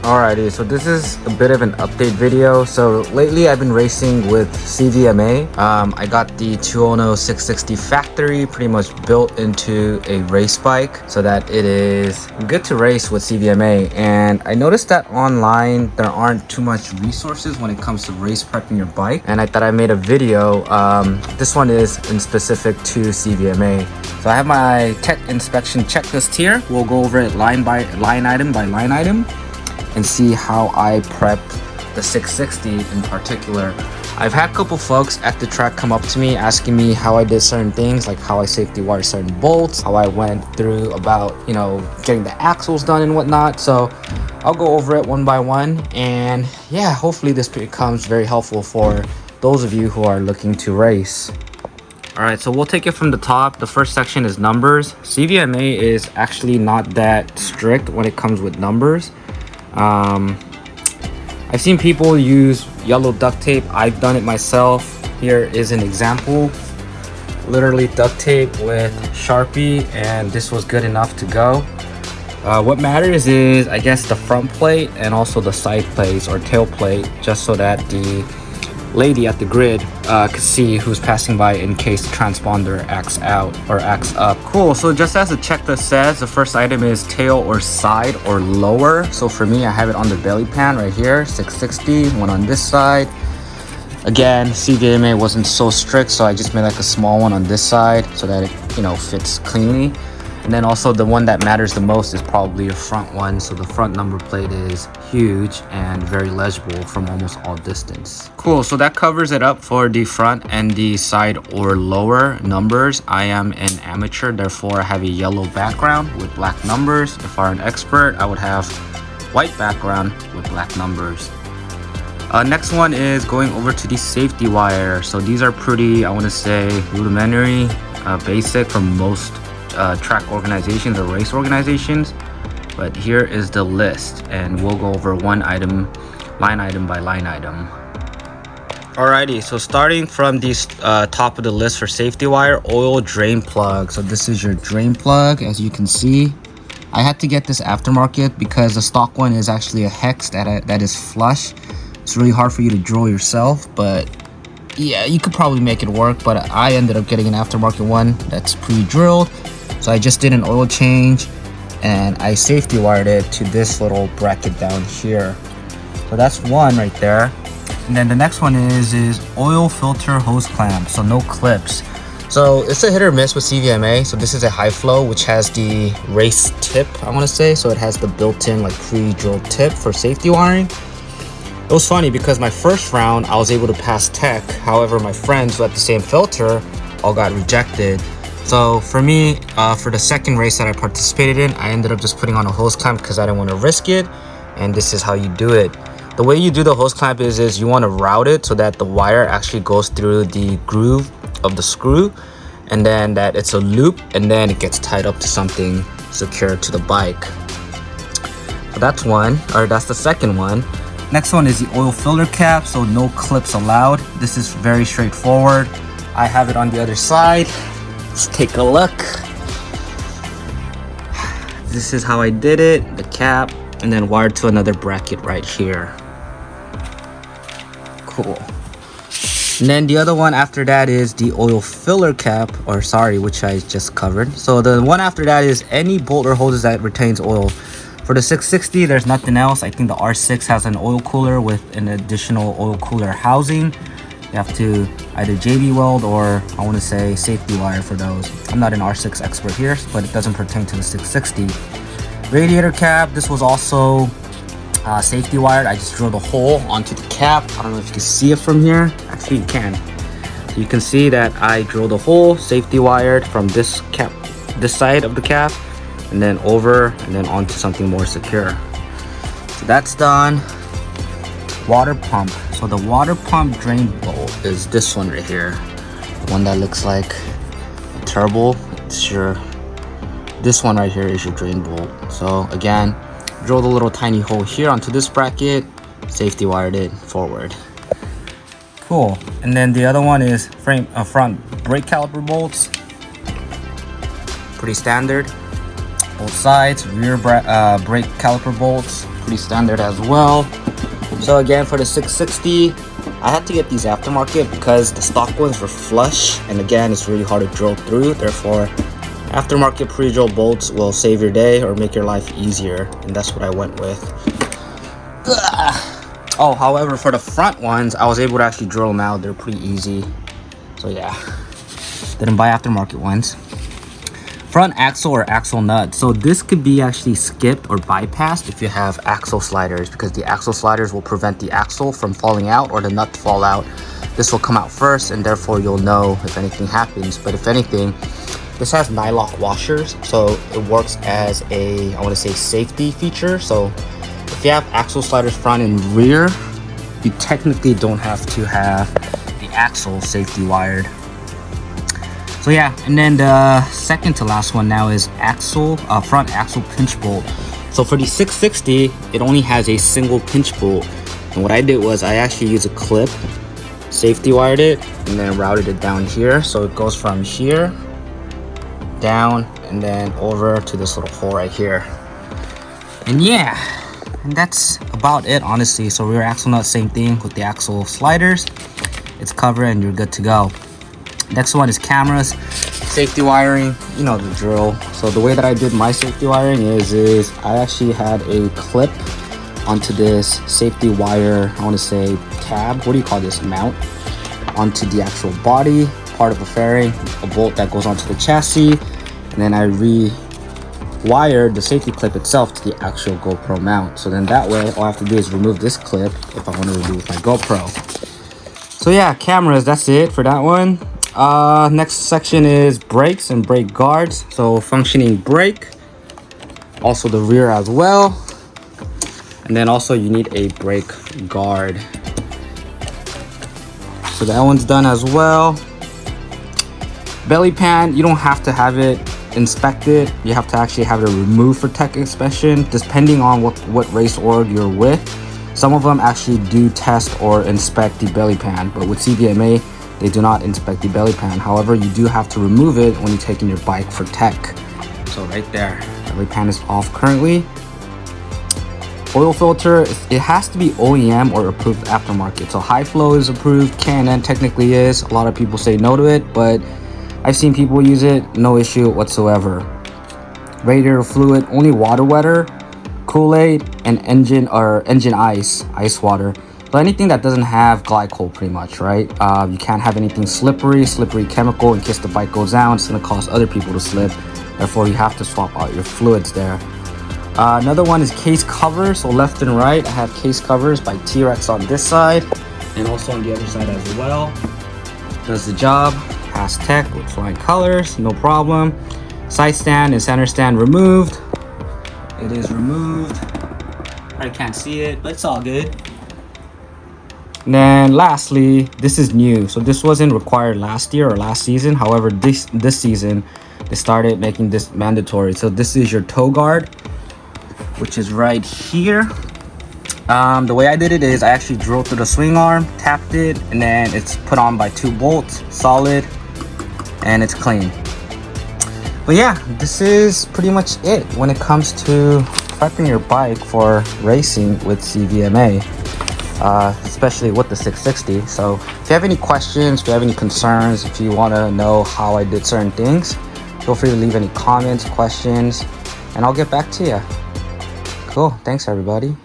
Alrighty, so this is a bit of an update video. So lately I've been racing with CVMA. I got the Tuono 660 factory pretty much built into a race bike so that it is good to race with CVMA. And I noticed that online there aren't too much resources when it comes to race prepping your bike. And I thought I made a video. This one is in specific to CVMA. So I have my tech inspection checklist here. We'll go over it line by line item and see how I prep the 660 in particular. I've had a couple folks at the track come up to me asking me how I did certain things, like how I safety wired certain bolts, how I went through about, getting the axles done and whatnot. So I'll go over it one by one, and yeah, hopefully this becomes very helpful for those of you who are looking to race. Alright, so we'll take it from the top. The first section is numbers. CVMA is actually not that strict when it comes with numbers. I've seen people use yellow duct tape. I've done it myself. Here is an example. Literally duct tape with Sharpie, and this was good enough to go. What matters is, I guess, the front plate and also the side plates or tail plate, just so that the lady at the grid could see who's passing by in case the transponder acts out or acts up. Cool, so just as the checklist says, the first item is tail or side or lower. So for me, I have it on the belly pan right here, 660, one on this side. Again, CVMA wasn't so strict, so I just made like a small one on this side so that it, fits cleanly. And then also the one that matters the most is probably your front one. So the front number plate is huge and very legible from almost all distance. Cool, so that covers it up for the front and the side or lower numbers. I am an amateur, therefore I have a yellow background with black numbers. If I were an expert, I would have white background with black numbers. Next one is going over to the safety wire. So these are pretty, I want to say, rudimentary, basic for most track organizations or race organizations, but here is the list, and we'll go over one item, line item by line item. Alrighty, so starting from the top of the list for safety wire, oil drain plug. So this is your drain plug. As you can see, I had to get this aftermarket because the stock one is actually a hex that is flush. It's really hard for you to drill yourself, but yeah, you could probably make it work. But I ended up getting an aftermarket one that's pre-drilled. So I just did an oil change and I safety wired it to this little bracket down here. So that's one right there. And then the next one is oil filter hose clamp, so no clips. So it's a hit or miss with CVMA. So this is a high flow, which has the race tip, I want to say. So it has the built-in like pre-drilled tip for safety wiring. It was funny because my first round I was able to pass tech. However, my friends who had the same filter all got rejected. So for me, for the second race that I participated in, I ended up just putting on a hose clamp because I didn't want to risk it. And this is how you do it. The way you do the hose clamp is you want to route it so that the wire actually goes through the groove of the screw, and then that it's a loop, and then it gets tied up to something secure to the bike. So that's one, or that's the second one. Next one is the oil filter cap, so no clips allowed. This is very straightforward. I have it on the other side. Let's take a look. This is how I did it, the cap, and then wired to another bracket right here. Cool. And then the other one after that is the oil filler cap, which I just covered. So the one after that is any bolt or hoses that retains oil. For the 660, there's nothing else. I think the R6 has an oil cooler with an additional oil cooler housing. You have to either JB weld or I want to say safety wire for those. I'm not an R6 expert here, but it doesn't pertain to the 660. Radiator cap, this was also safety wired. I just drilled a hole onto the cap. I don't know if you can see it from here. Actually, you can. So you can see that I drilled a hole, safety wired from this cap, this side of the cap, and then over and then onto something more secure. So that's done. Water pump. So the water pump drain bolt is this one right here. The one that looks like a turbo. This one right here is your drain bolt. So again, drilled a little tiny hole here onto this bracket, safety wired it forward. Cool. And then the other one is front brake caliper bolts. Pretty standard. both sides. Rear brake caliper bolts, pretty standard as well. So again, for the 660, I had to get these aftermarket because the stock ones were flush, and again, it's really hard to drill through. Therefore, aftermarket pre-drill bolts will save your day or make your life easier, and that's what I went with. Oh, however, for the front ones, I was able to actually drill them out. They're pretty easy. So yeah, didn't buy aftermarket ones. Front axle or axle nut. So this could be actually skipped or bypassed if you have axle sliders, because the axle sliders will prevent the axle from falling out or the nut to fall out. This will come out first, and therefore you'll know if anything happens. But if anything, this has nylock washers, so it works as a, I want to say, safety feature. So if you have axle sliders front and rear, you technically don't have to have the axle safety wired. So yeah, and then the second to last one now is front axle pinch bolt. So for the 660, it only has a single pinch bolt. And what I did was I actually used a clip, safety wired it, and then routed it down here. So it goes from here, down, and then over to this little hole right here. And yeah, and that's about it, honestly. So rear axle nut, same thing with the axle sliders. It's covered and you're good to go. Next one is cameras, safety wiring, you know the drill. So the way that I did my safety wiring is I actually had a clip onto this safety wire, I want to say tab, what do you call this, mount, onto the actual body, part of a fairing, a bolt that goes onto the chassis, and then I rewired the safety clip itself to the actual GoPro mount. So then that way, all I have to do is remove this clip if I want to remove my GoPro. So yeah, cameras, that's it for that one. Next section is brakes and brake guards. So functioning brake, also the rear as well, and then also you need a brake guard. So that one's done as well. Belly pan, you don't have to have it inspected. You have to actually have it removed for tech inspection, depending on what race org you're with. Some of them actually do test or inspect the belly pan, but with CVMA, they do not inspect the belly pan. However, you do have to remove it when you're taking your bike for tech. So right there, belly pan is off currently. Oil filter, it has to be OEM or approved aftermarket. So high flow is approved, K&N technically is. A lot of people say no to it, but I've seen people use it, no issue whatsoever. Radiator fluid, only water wetter, Kool-Aid, and engine ice water. But anything that doesn't have glycol, pretty much, right? You can't have anything slippery chemical in case the bike goes down. It's gonna cause other people to slip. Therefore, you have to swap out your fluids there. Another one is case covers. So left and right, I have case covers by T-Rex on this side, and also on the other side as well. Does the job. Pass tech with flying colors, no problem. Side stand and center stand removed. It is removed. I can't see it, but it's all good. And then lastly, this is new. So this wasn't required last year or last season. However, this season, they started making this mandatory. So this is your toe guard, which is right here. The way I did it is I actually drilled through the swing arm, tapped it, and then it's put on by 2 bolts, solid, and it's clean. But yeah, this is pretty much it when it comes to prepping your bike for racing with CVMA. Especially with the 660. So if you have any questions, if you have any concerns, if you want to know how I did certain things, feel free to leave any comments, questions, and I'll get back to you. Cool. Thanks, everybody.